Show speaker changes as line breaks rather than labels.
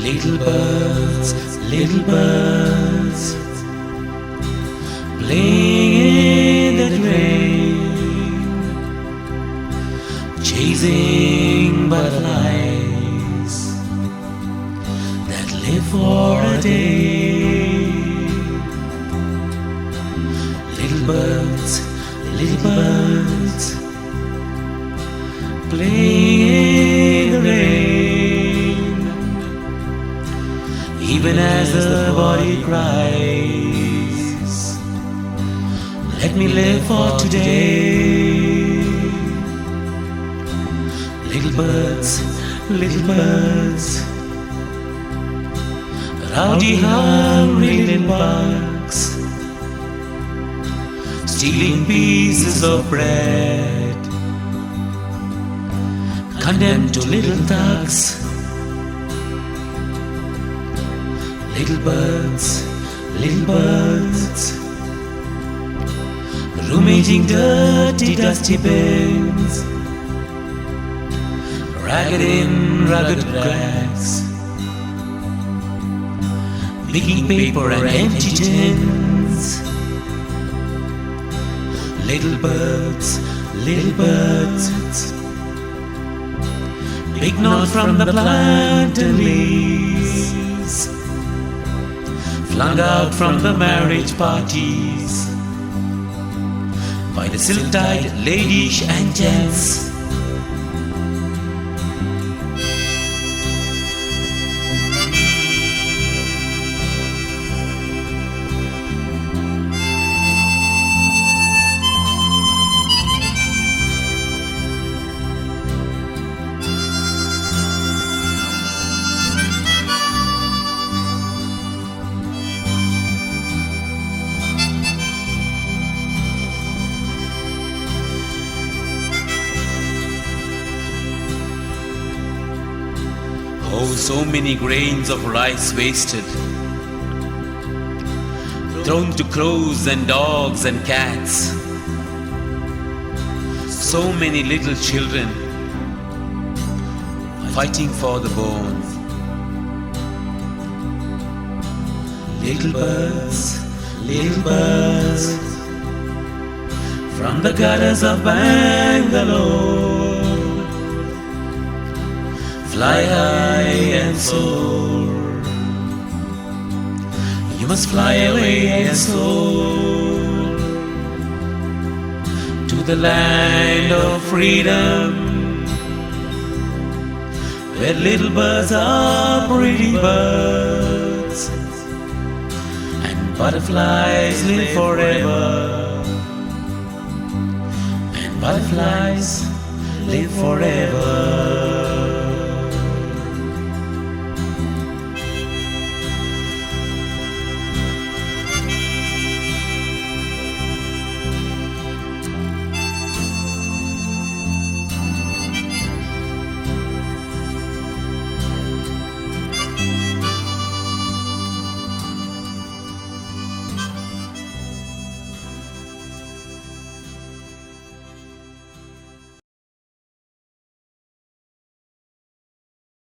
little birds, playing in the rain, chasing butterflies that live for a day. Little birds, playing in the rain, even as the body cries. Let me live for today. Little birds, rowdy, hungry little bugs, stealing pieces of bread, condemned to little thugs. Little birds, rummaging dirty, dusty bins, ragged in rugged cracks, picking paper and empty tins. Little birds, pick not from the plantain leaves, flung out from the marriage parties by the silk-tied ladish and gents. Oh, so many grains of rice wasted, thrown to crows and dogs and cats. So many little children fighting for the bone. Little birds, from the gutters of Bangalore, fly high and soar. You must fly away and soar to the land of freedom, where little birds are pretty birds and butterflies live forever, and butterflies live forever.